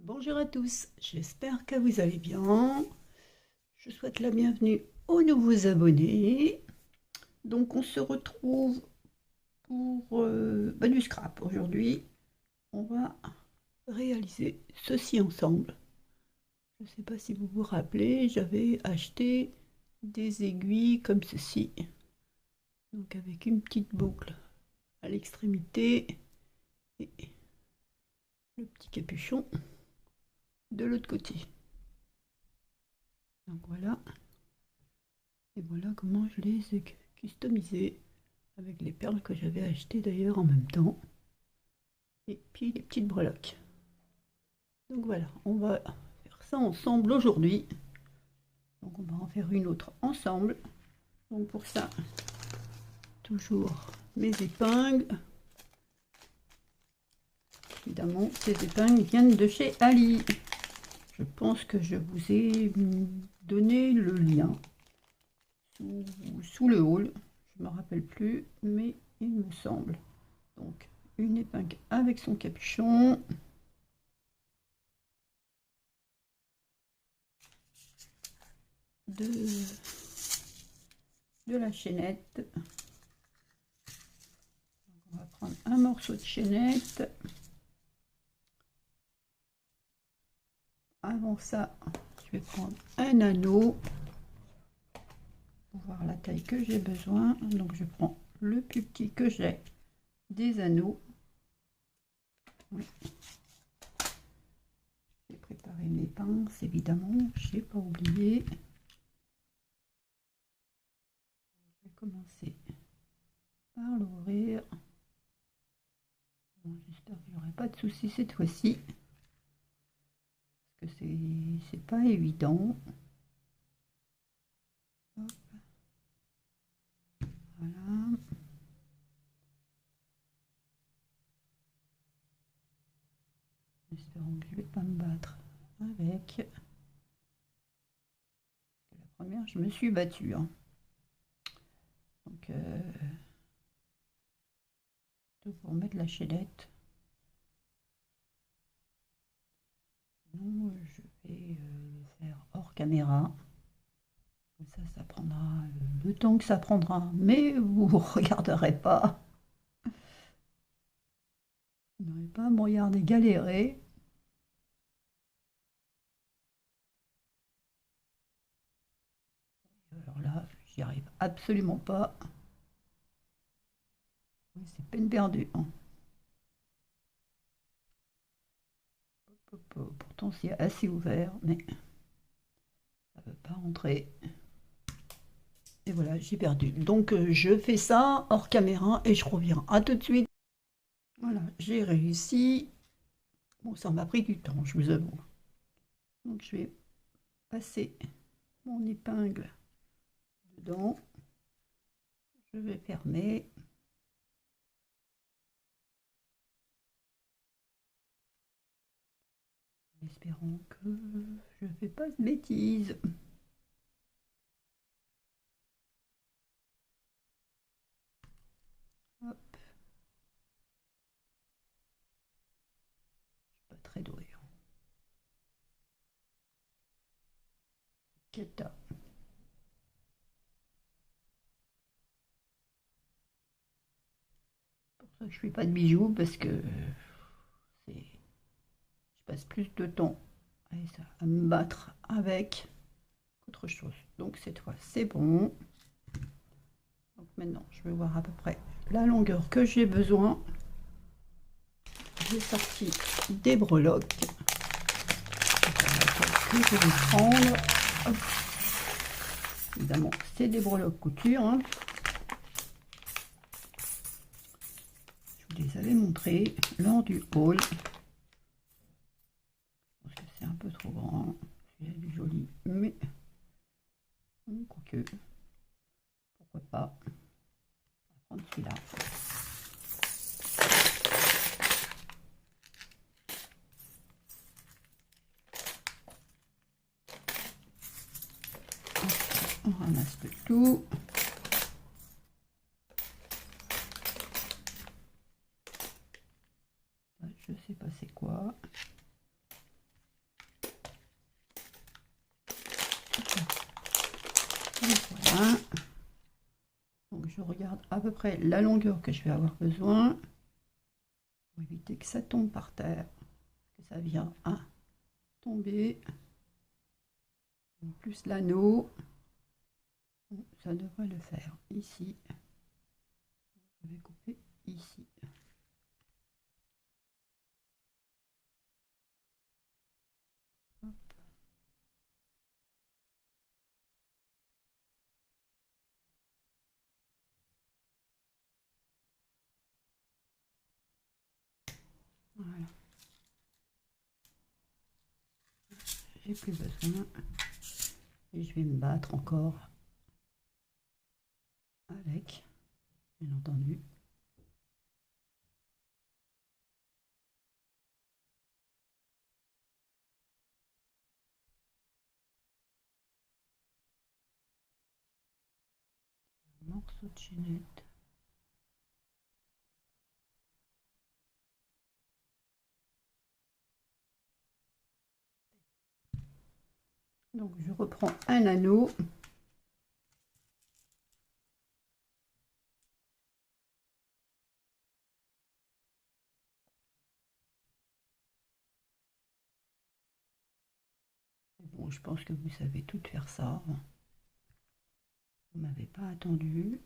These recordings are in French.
Bonjour à tous, j'espère que vous allez bien. Je souhaite la bienvenue aux nouveaux abonnés. Donc on se retrouve pour du scrap. Aujourd'hui, on va réaliser ceci ensemble. Je ne sais pas si vous vous rappelez, j'avais acheté des aiguilles comme ceci. Donc avec une petite boucle à l'extrémité et le petit capuchon de l'autre côté. Donc voilà. Et voilà comment je les ai customisés avec les perles que j'avais achetées d'ailleurs en même temps. Et puis les petites breloques. Donc voilà, on va faire ça ensemble aujourd'hui. Donc on va en faire une autre ensemble. Donc pour ça, toujours mes épingles. Évidemment, ces épingles viennent de chez Ali. Je pense que je vous ai donné le lien sous le haul. Je ne me rappelle plus, mais il me semble. Donc une épingle avec son capuchon. De la chaînette. On va prendre un morceau de chaînette. Avant ça, je vais prendre un anneau pour voir la taille que j'ai besoin. Donc je prends le plus petit que j'ai des anneaux. Oui. J'ai préparé mes pinces, évidemment, je n'ai pas oublié. Je vais commencer par l'ouvrir. Bon, j'espère qu'il n'y aurait pas de soucis cette fois-ci. Parce que c'est pas évident. Hop. Voilà. Espérons que je ne vais pas me battre avec. La première, je me suis battue. Hein. Donc, pour mettre la chaînette. Sinon, je vais faire hors caméra. Comme ça prendra le temps que ça prendra. Mais vous ne regarderez pas. Vous n'aurez pas à me regarder galérer. Alors là, j'y arrive absolument pas. Oui, c'est peine perdue. Hein. Pourtant, c'est assez ouvert, mais ça ne veut pas rentrer. Et voilà, j'ai perdu. Donc, je fais ça hors caméra et je reviens. À tout de suite. Voilà, j'ai réussi. Bon, ça m'a pris du temps, je vous avoue. Donc, je vais passer mon épingle dedans. Je vais fermer. Espérons que je ne fais pas de bêtises. Hop. Je suis pas très douée. Keta. Pour ça que je fais pas de bijoux parce que je passe plus de temps à me battre avec qu'autre chose. Donc cette fois c'est bon. Donc maintenant je vais voir à peu près la longueur que j'ai besoin. J'ai sorti des breloques que je vais prendre. Hop. Évidemment c'est des breloques couture. Hein. Je vous les avais montrées lors du haul. Parce que c'est un peu trop grand. Celui-là il est joli, mais quoique, pourquoi pas. On va prendre celui-là. On ramasse le tout. Je sais pas c'est quoi. regarde à peu près la longueur que je vais avoir besoin pour éviter que ça tombe par terre, que ça vient à tomber. Plus l'anneau, ça devrait le faire. Ici, je vais couper ici. Hop. Voilà. J'ai plus besoin. Et je vais me battre encore avec, bien entendu. Un morceau de chaînette. Donc je reprends un anneau. Bon, je pense que vous savez toutes faire ça. Vous m'avez pas attendu.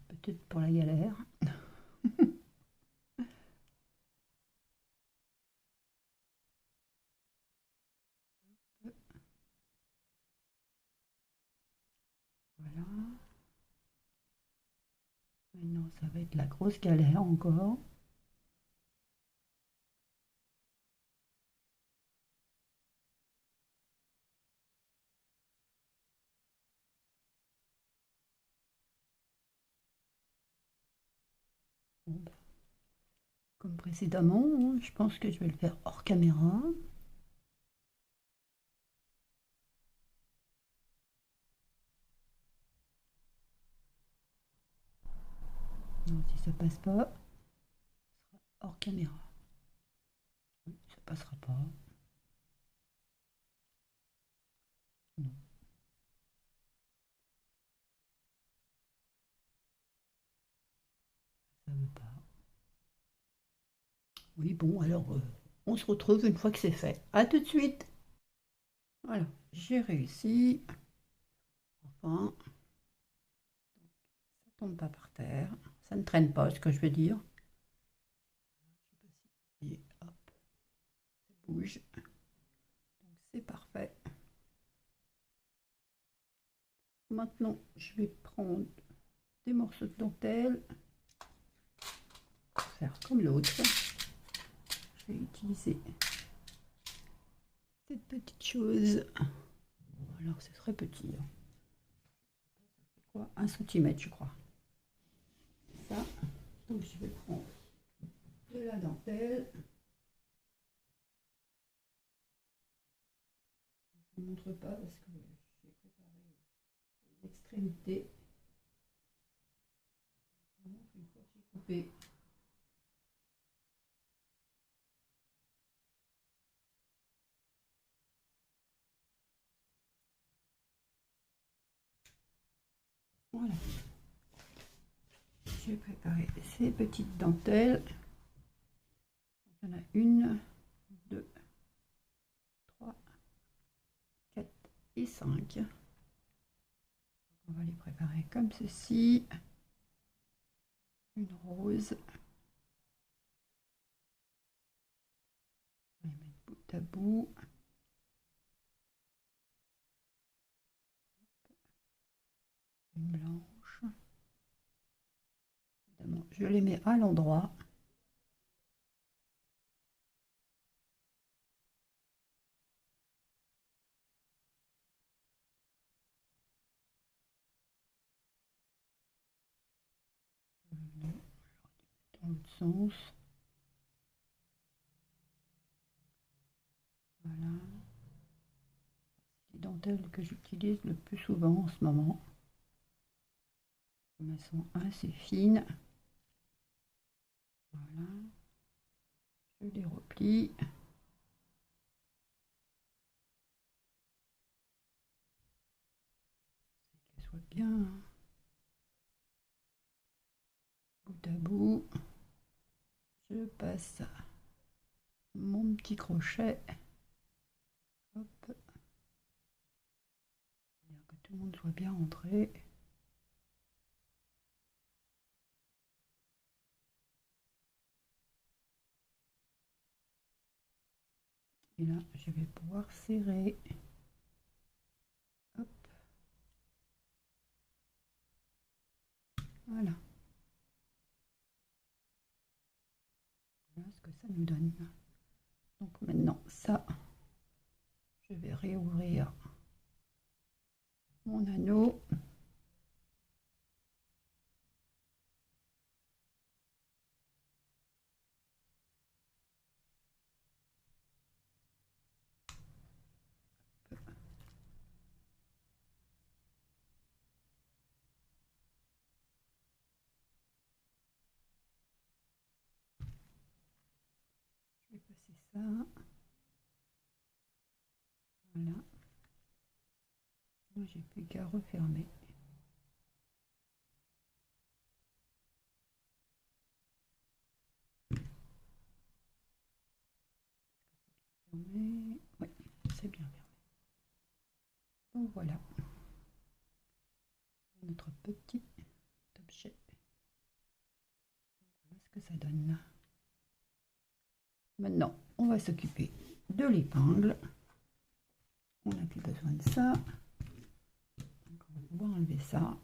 Peut-être pour la galère. Voilà. Maintenant, ça va être la grosse galère encore. Bon, bah, comme précédemment, hein, je pense que je vais le faire hors caméra. Non, si ça passe pas, ce sera hors caméra. Oui, ça passera pas. Non, ça veut pas. Oui, bon, alors on se retrouve une fois que c'est fait. À tout de suite. Voilà, j'ai réussi. Enfin, ça tombe pas par terre. Ça ne traîne pas, ce que je veux dire. Je sais pas si vous voyez, hop, ça bouge. Donc c'est parfait. Maintenant, je vais prendre des morceaux de dentelle pour faire comme l'autre. Je vais utiliser cette petite chose. Alors, c'est très petit. Hein. Quoi, 1 cm, je crois. Ça. Donc, je vais prendre de la dentelle. Je ne vous montre pas parce que j'ai préparé l'extrémité. Une fois que j'ai coupé. Voilà. J'ai préparé ces petites dentelles. Il y en a 1, 2, 3, 4 et 5. On va les préparer comme ceci. Une rose. On va les mettre bout à bout. Une blanche. Évidemment, je les mets à l'endroit. Dans l'autre sens. Voilà. Les dentelles que j'utilise le plus souvent en ce moment. Elles sont assez fines. Voilà. Je les replie. bien bout à bout. Je passe mon petit crochet. Hop. Que tout le monde soit bien rentré. Et là, je vais pouvoir serrer. Hop. Voilà. Voilà ce que ça nous donne. Donc maintenant, ça, je vais réouvrir mon anneau. Je vais passer ça. Voilà. J'ai plus qu'à refermer. Oui, c'est bien fermé. Donc voilà notre petit objet. Voilà ce que ça donne. Maintenant, on va s'occuper de l'épingle. On n'a plus besoin de ça. Donc on va pouvoir enlever ça.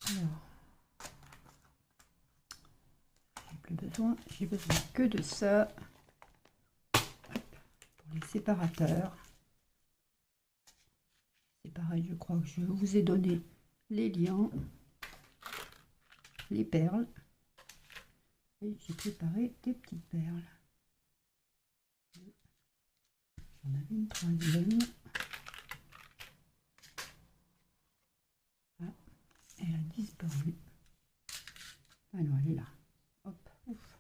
Alors, j'ai besoin que de ça. Hop, pour les séparateurs. C'est pareil, je crois que je vous ai donné les liens, les perles. Et j'ai préparé des petites perles. J'en avais une troisième. Ah, elle a disparu. Ah non, elle est là. Hop, ouf.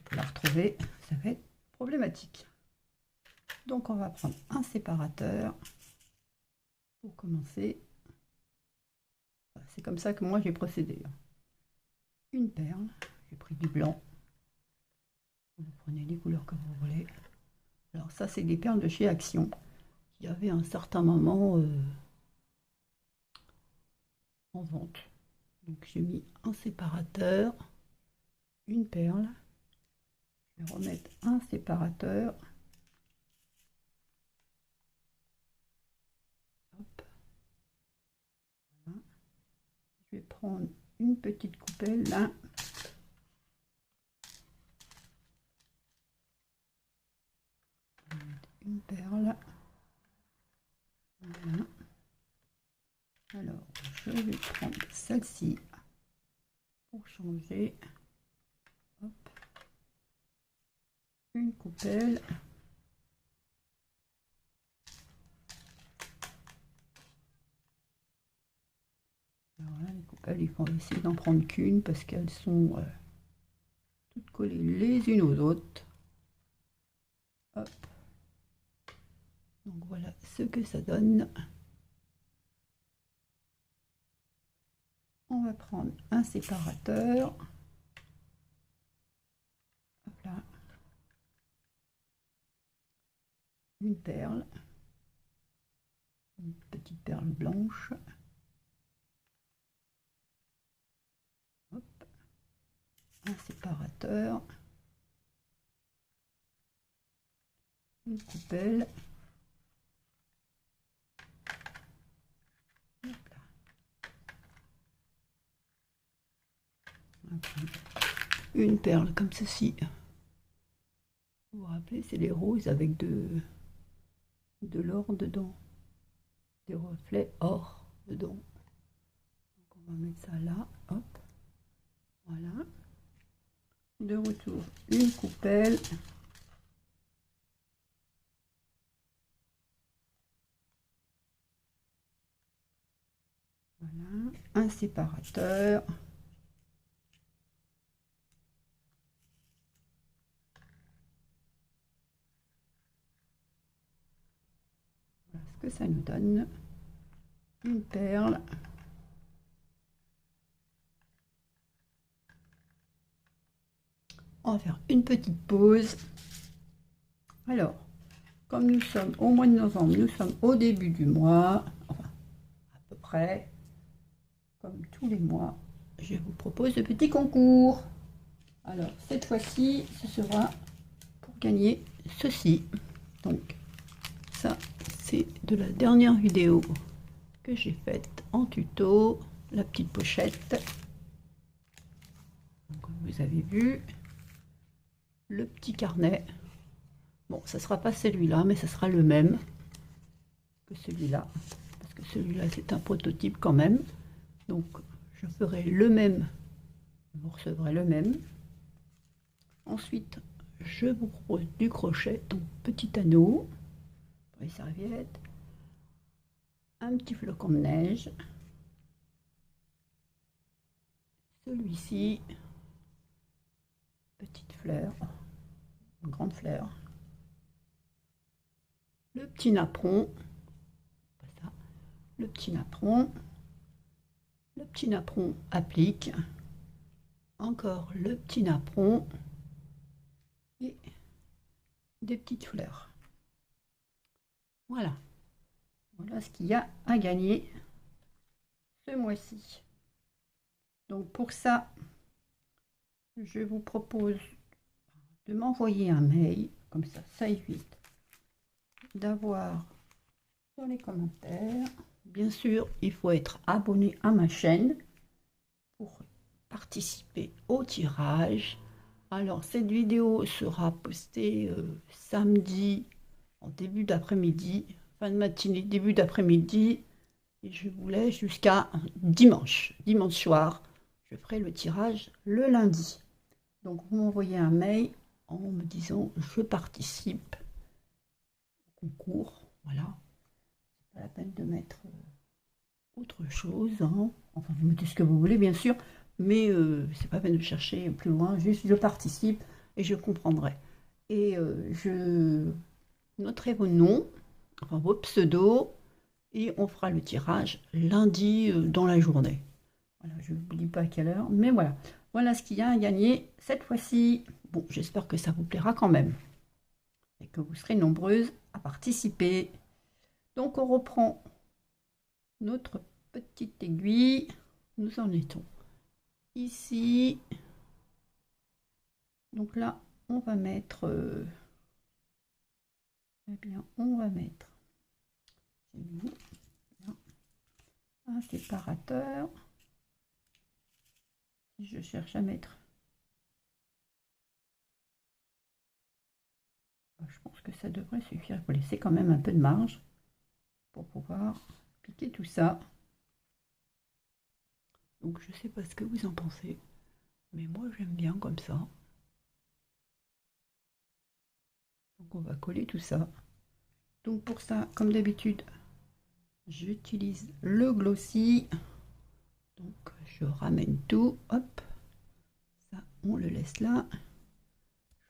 Pour la retrouver, ça va être problématique. Donc on va prendre un séparateur pour commencer. C'est comme ça que moi j'ai procédé. Une perle, j'ai pris du blanc. Vous prenez les couleurs que vous voulez. Alors ça c'est des perles de chez Action. Il y avait un certain moment en vente. Donc j'ai mis un séparateur, une perle. Je vais remettre un séparateur. Hop. Voilà. Je vais prendre une petite coupelle là. Une perle. Voilà. Alors, je vais prendre celle-ci pour changer. Hop. Une coupelle. Alors là, les coupelles, il faut essayer d'en prendre qu'une parce qu'elles sont toutes collées les unes aux autres. Hop. Donc voilà ce que ça donne. On va prendre un séparateur. Hop là. Une perle. Une petite perle blanche. Hop. Un séparateur. Une coupelle. Hop là. Une perle comme ceci. Vous vous rappelez, c'est les roses avec de l'or dedans. Des reflets or dedans. Donc on va mettre ça là. Hop. Voilà. De retour, une coupelle. Voilà. Un séparateur. Voilà ce que ça nous donne. une perle. On va faire une petite pause. Alors, comme nous sommes au mois de novembre, nous sommes au début du mois, enfin à peu près, comme tous les mois, je vous propose de petits concours. Alors, cette fois-ci, ce sera pour gagner ceci. Donc, ça, c'est de la dernière vidéo que j'ai faite en tuto, la petite pochette. Donc, comme vous avez vu, le petit carnet. Bon, ça sera pas celui-là, mais ça sera le même que celui-là, parce que celui-là, c'est un prototype quand même. Donc, je ferai le même, vous recevrez le même. Ensuite, je vous propose du crochet, donc petit anneau pour les serviettes, un petit flocon de neige, celui-ci, petite fleur, une grande fleur, le petit napperon, ça, le petit napperon applique, encore le petit napperon et des petites fleurs. Voilà, voilà ce qu'il y a à gagner ce mois-ci. Donc pour ça, je vous propose de m'envoyer un mail, comme ça évite d'avoir dans les commentaires. Bien sûr, il faut être abonné à ma chaîne pour participer au tirage. Alors, cette vidéo sera postée samedi en début d'après-midi, fin de matinée, début d'après-midi. Et je vous laisse jusqu'à dimanche. Dimanche soir, je ferai le tirage le lundi. Donc, vous m'envoyez un mail en me disant je participe au concours. Voilà. Pas la peine de mettre autre chose. Hein. Enfin, vous mettez ce que vous voulez, bien sûr, mais c'est pas la peine de chercher plus loin. Juste, je participe et je comprendrai. Et je noterai vos noms, enfin vos pseudos, et on fera le tirage lundi dans la journée. Voilà, je ne vous dis pas à quelle heure, mais voilà. Voilà ce qu'il y a à gagner cette fois-ci. Bon, j'espère que ça vous plaira quand même et que vous serez nombreuses à participer. Donc, on reprend notre petite aiguille. Nous en étions ici. Donc là, on va mettre, eh bien, on va mettre un séparateur. Si je cherche à mettre, je pense que ça devrait suffire. Il faut laisser quand même un peu de marge pour pouvoir piquer tout ça. Donc je sais pas ce que vous en pensez, mais moi j'aime bien comme ça. Donc on va coller tout ça. Donc pour ça, comme d'habitude, j'utilise le glossy. Donc je ramène tout, hop, ça on le laisse là.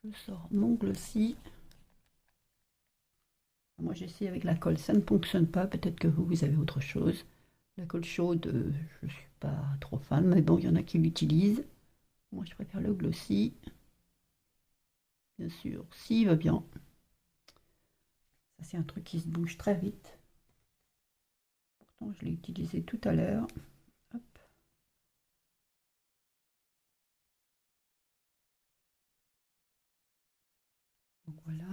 Je sors mon glossy. Moi j'essaie avec la colle, ça ne fonctionne pas, peut-être que vous avez autre chose. La colle chaude, je ne suis pas trop fan, mais bon, il y en a qui l'utilisent. Moi je préfère le glossy. Bien sûr, s'il va bien. Ça c'est un truc qui se bouge très vite. Pourtant je l'ai utilisé tout à l'heure. Hop. Donc voilà,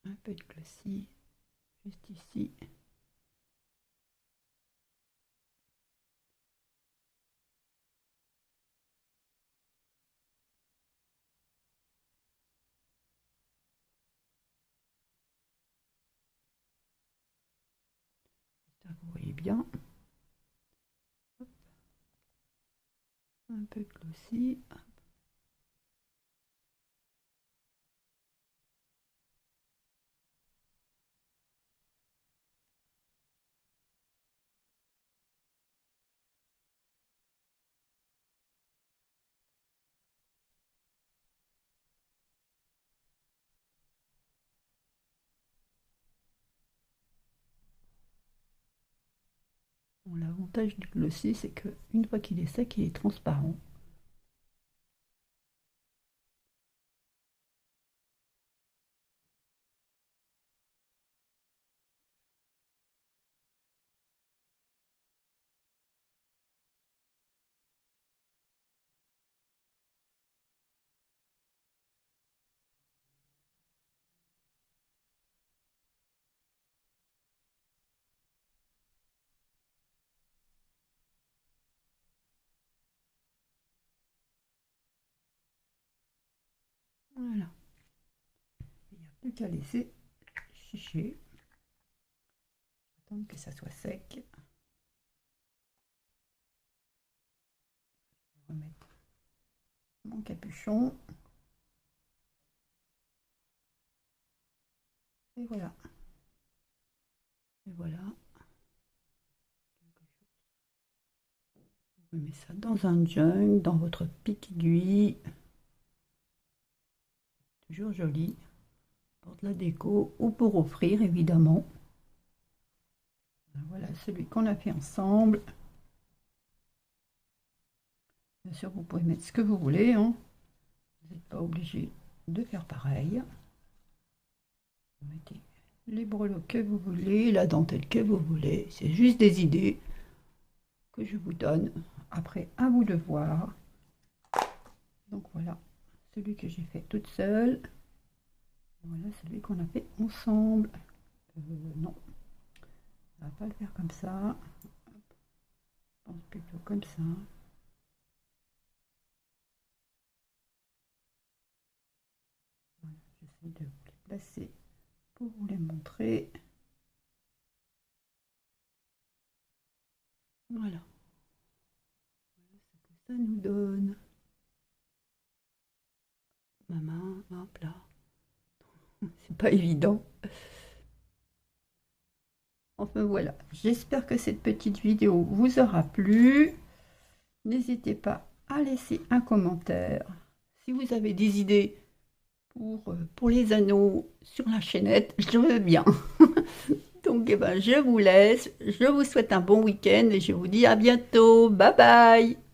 un peu de glossy juste ici. J'espère que vous voyez bien. Hop. Un peu de glossy. Bon, l'avantage du glossy, c'est que une fois qu'il est sec, il est transparent. Voilà. Il n'y a plus qu'à laisser sécher. Attendre que ça soit sec. Je vais remettre mon capuchon. Et voilà. Et voilà. Vous mettez ça dans un jug, dans votre pic aiguille. Toujours joli. Pour de la déco ou pour offrir, évidemment. Voilà celui qu'on a fait ensemble. Bien sûr, vous pouvez mettre ce que vous voulez, hein. Vous n'êtes pas obligé de faire pareil. Vous mettez les brelots que vous voulez, la dentelle que vous voulez. C'est juste des idées que je vous donne. Après, à vous de voir. Donc voilà, celui que j'ai fait toute seule. Voilà celui qu'on a fait ensemble. Non, on va pas le faire comme ça. Je pense plutôt comme ça. Voilà, j'essaie de vous les placer pour vous les montrer. Voilà. Voilà ce que ça nous donne. Ma main, hop là. C'est pas évident. Enfin voilà, j'espère que cette petite vidéo vous aura plu. N'hésitez pas à laisser un commentaire. Si vous avez des idées pour les anneaux sur la chaînette, je veux bien. Donc eh ben, je vous laisse, je vous souhaite un bon week-end et je vous dis à bientôt. Bye bye.